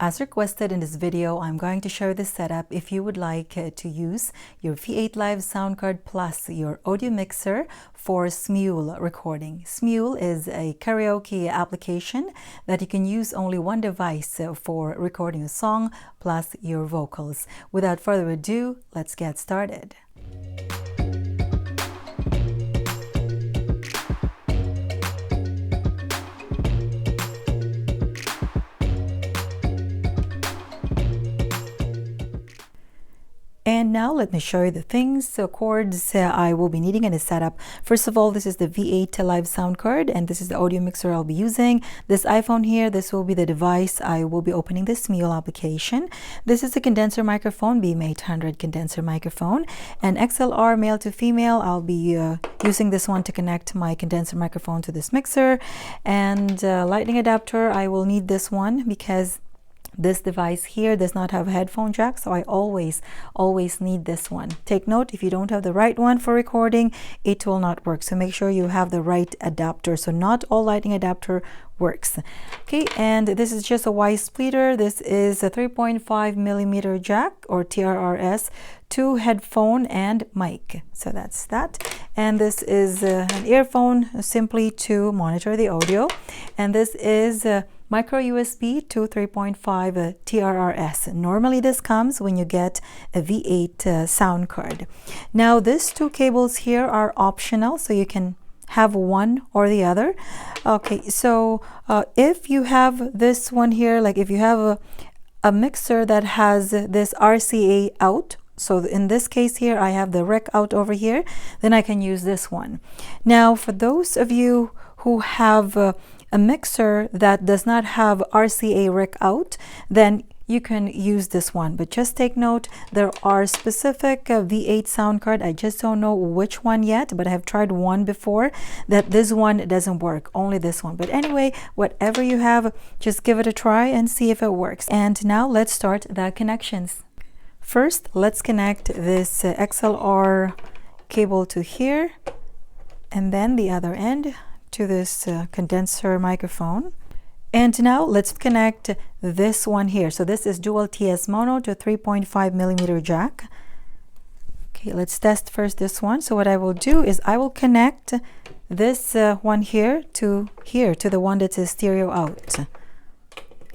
As requested in this video, I'm going to show the setup if you would like to use your V8 Live sound card plus your audio mixer for Smule recording. Smule is a karaoke application that you can use only one device for recording a song plus your vocals. Without further ado, let's get started. And now let me show you the things, chords I will be needing in a setup. First of all, this is the V8 Live sound card, and this is the audio mixer I'll be using. This iPhone here, this will be the device I will be opening the Smule application. This is a condenser microphone, BM800 condenser microphone, and XLR male to female. I'll be using this one to connect my condenser microphone to this mixer. And lightning adapter, I will need this one because this device here does not have a headphone jack, so I always need this one. Take note, if you don't have the right one for recording, it will not work. So make sure you have the right adapter. So not all lightning adapter works. Okay, and this is just a Y splitter. This is a 3.5 millimeter jack or TRRS to headphone and mic. So that's that. And this is an earphone simply to monitor the audio. And this is micro USB to 3.5 TRRS. Normally this comes when you get a V8 sound card. Now these two cables here are optional, so you can have one or the other. Okay, so if you have this one here, like if you have a mixer that has this RCA out, so in this case here I have the rec out over here, then I can use this one. Now for those of you who have a mixer that does not have RCA rec out, then you can use this one. But just take note, there are specific V8 sound card, I just don't know which one yet, but I have tried one before, that this one doesn't work, only this one. But anyway, whatever you have, just give it a try and see if it works. And now let's start the connections. First, let's connect this XLR cable to here, and then the other end to this condenser microphone. And now let's connect this one here. So this is dual TS mono to 3.5 millimeter jack. Okay, let's test first this one. So what I will do is I will connect this one here to the one that says stereo out.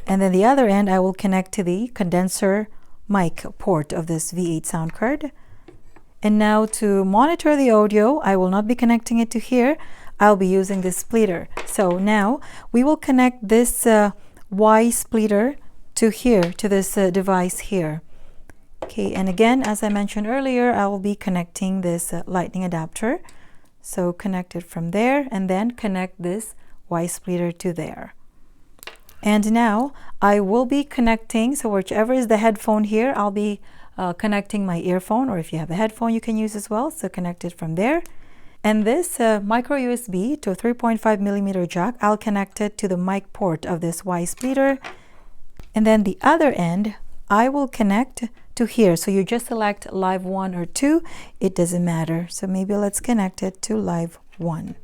And then the other end I will connect to the condenser mic port of this V8 sound card. And now to monitor the audio, I will not be connecting it to here. I'll be using this splitter. So now we will connect this Y splitter to here, to this device here. Okay, and again, as I mentioned earlier, I will be connecting this lightning adapter. So connect it from there and then connect this Y splitter to there. And now I will be connecting, so whichever is the headphone here, I'll be connecting my earphone, or if you have a headphone you can use as well, so connect it from there. And this micro USB to a 3.5 millimeter jack, I'll connect it to the mic port of this Y splitter. And then the other end, I will connect to here. So you just select live 1 or 2, it doesn't matter. So maybe let's connect it to live 1.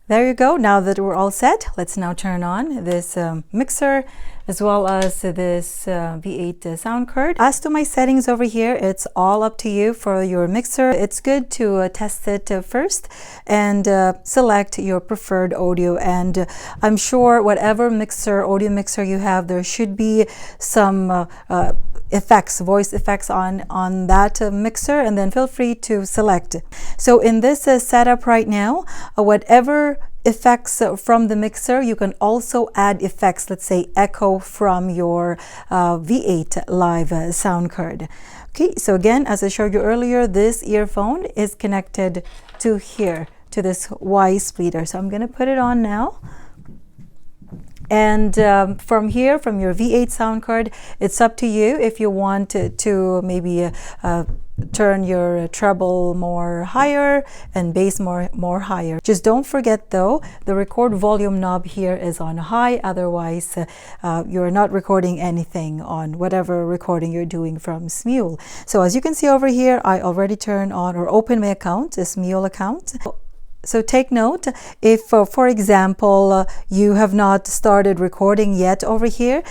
There you go. Now that we're all set, let's now turn on this mixer as well as this V8 sound card. As to my settings over here, it's all up to you for your mixer. It's good to test it first and select your preferred audio. And I'm sure whatever audio mixer you have, there should be some effects, voice effects on that mixer, and then feel free to select. So in this setup right now, whatever effects from the mixer, you can also add effects, let's say echo from your V8 Live sound card. Okay, so again, as I showed you earlier, this earphone is connected to here, to this Y splitter. So I'm going to put it on now. And from here, from your V8 sound card, it's up to you if you want to maybe turn your treble more higher and bass more higher. Just don't forget though, the record volume knob here is on high, otherwise you're not recording anything on whatever recording you're doing from Smule. So as you can see over here, I already turned on or opened my account, a Smule account. So take note, if for example you have not started recording yet over here,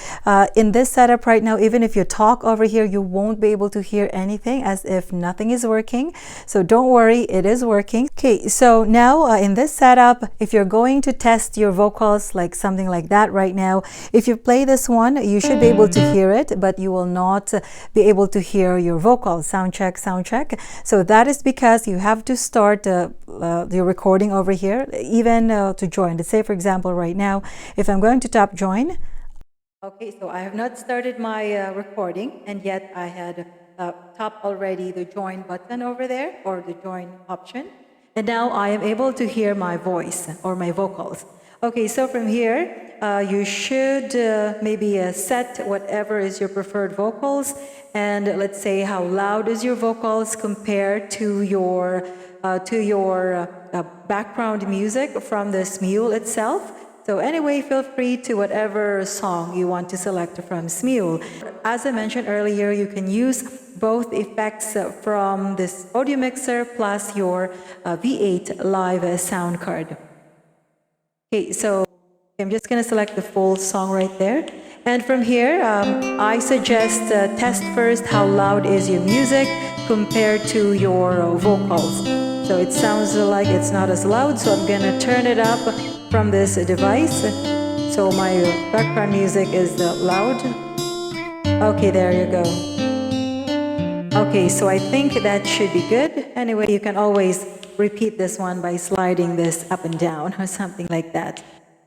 in this setup right now, even if you talk over here, you won't be able to hear anything, as if nothing is working. So don't worry, it is working. Okay, so now in this setup, if you're going to test your vocals like something like that right now, if you play this one, you should be able to hear it, but you will not be able to hear your vocals. Sound check, sound check. So that is because you have to start your recording over here, even to join. Let's say, for example, right now, if I'm going to tap join. Okay, so I have not started my recording, and yet I had tapped already the join button over there, or the join option. And now I am able to hear my voice or my vocals. Okay, so from here, you should maybe set whatever is your preferred vocals, and let's say how loud is your vocals compared to your background music from the Smule itself. So anyway, feel free to whatever song you want to select from Smule. As I mentioned earlier, you can use both effects from this audio mixer plus your V8 live sound card. Okay, so I'm just going to select the full song right there. And from here, I suggest test first how loud is your music compared to your vocals. So it sounds like it's not as loud, so I'm going to turn it up from this device. So my background music is loud. Okay, there you go. Okay, so I think that should be good. Anyway, you can always repeat this one by sliding this up and down or something like that.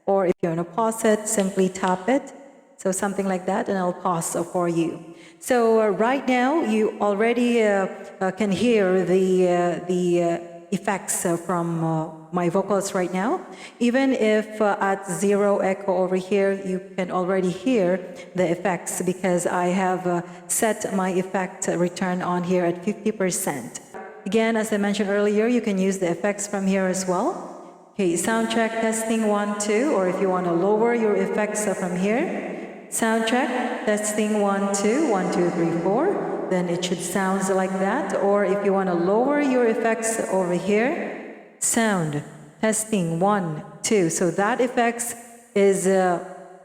Or if you want to pause it, simply tap it. So something like that, and I'll pause for you. So right now, you already can hear the effects from my vocals right now. Even if at 0 echo over here, you can already hear the effects because I have set my effect return on here at 50%. Again, as I mentioned earlier, you can use the effects from here as well. Okay, sound check, testing 1, 2, or if you want to lower your effects from here, sound check, testing 1, 2, 1, 2, 3, 4, then it should sound like that. Or if you want to lower your effects over here, sound, testing 1, 2. So that effects is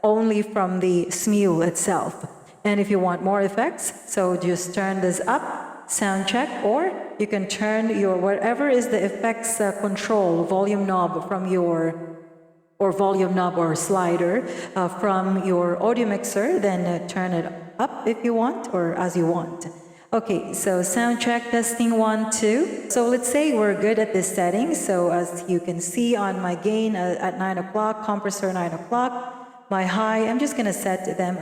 only from the Smule itself. And if you want more effects, so just turn this up, sound check, or you can turn your whatever is the effects control volume knob from your or volume knob or slider from your audio mixer, then turn it up if you want or as you want. Okay, so sound check, testing 1, 2. So let's say we're good at this setting. So as you can see on my gain at 9 o'clock, compressor 9 o'clock, my high, I'm just gonna set them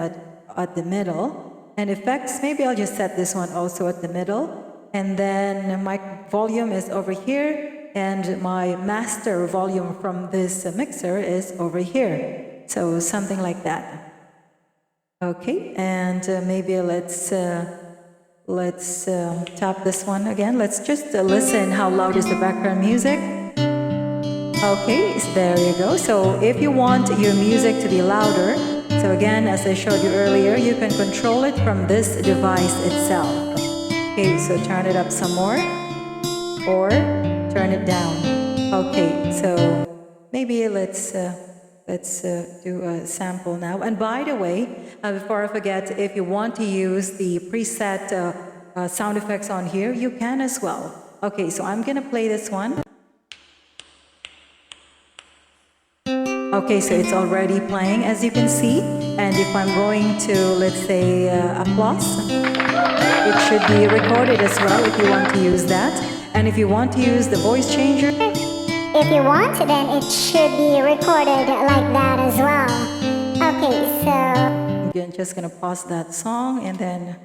at the middle. And effects, maybe I'll just set this one also at the middle. And then my volume is over here, and my master volume from this mixer is over here. So something like that. Okay, and maybe let's tap this one again. Let's just listen how loud is the background music. Okay, so there you go. So if you want your music to be louder, so again, as I showed you earlier, you can control it from this device itself. Okay, so turn it up some more, or turn it down. Okay, so maybe let's do a sample now. And by the way, before I forget, if you want to use the preset sound effects on here, you can as well. Okay, so I'm gonna play this one. Okay, so it's already playing, as you can see. And if I'm going to, let's say, applause, it should be recorded as well if you want to use that. And if you want to use the voice changer, if you want, then it should be recorded like that as well. Okay, so I'm just gonna pause that song and then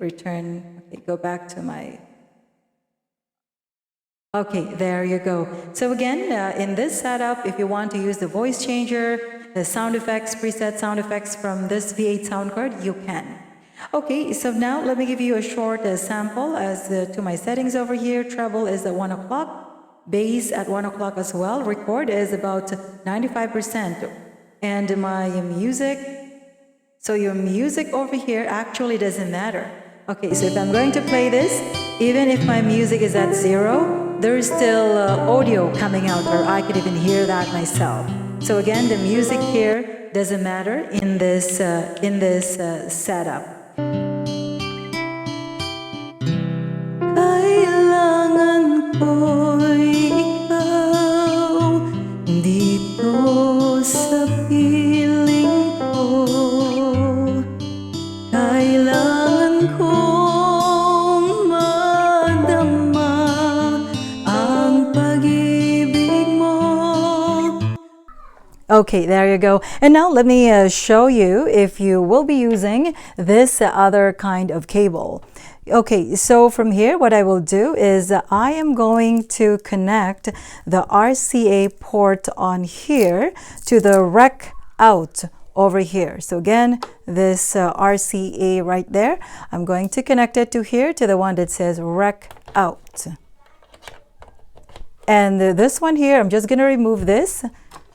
return, go back to my... Okay, there you go. So again, in this setup, if you want to use the voice changer, the sound effects, preset sound effects from this V8 sound card, you can. Okay, so now let me give you a short sample as to my settings over here. Treble is at 1 o'clock, bass at 1 o'clock as well. Record is about 95%. And my music, so your music over here actually doesn't matter. Okay, so if I'm going to play this, even if my music is at 0, there's still audio coming out, or I could even hear that myself. So again, the music here doesn't matter in this setup. Kailangan ko'y ikaw dito sa piling ko. Kailangan kong madama ang pag-ibig mo. Okay, there you go. And now let me show you if you will be using this other kind of cable. Okay, so from here, what I will do is I am going to connect the RCA port on here to the rec out over here. So again, this RCA right there, I'm going to connect it to here, to the one that says rec out. And this one here, I'm just going to remove this.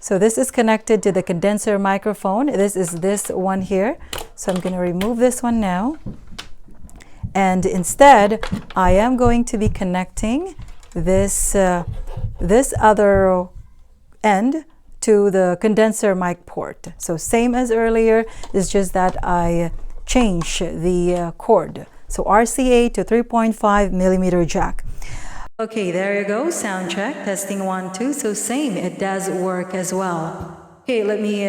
So this is connected to the condenser microphone. This is this one here. So I'm going to remove this one now. And instead, I am going to be connecting this, this other end to the condenser mic port. So same as earlier, it's just that I change the cord. So RCA to 3.5 millimeter jack. Okay, there you go. Sound check, testing 1, 2. So same, it does work as well. Okay, let me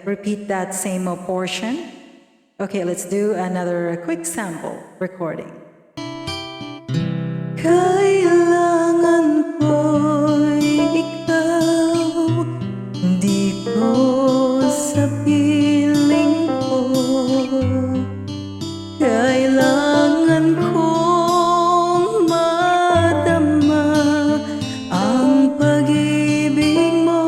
repeat that same portion. Okay, let's do another quick sample recording. Kailangan ko'y ikaw dito sa piling ko. Kailangan kong madama ang pag-ibig mo.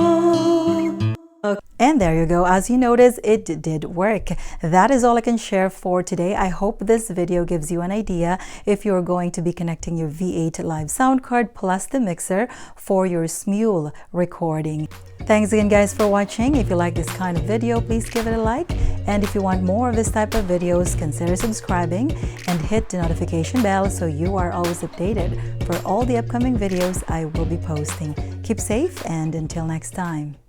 And there you go. As you notice, it did work. That is all I can share for today. I hope this video gives you an idea if you're going to be connecting your V8 live sound card plus the mixer for your Smule recording. Thanks again, guys, for watching. If you like this kind of video, please give it a like. And if you want more of this type of videos, consider subscribing and hit the notification bell so you are always updated for all the upcoming videos I will be posting. Keep safe, and until next time.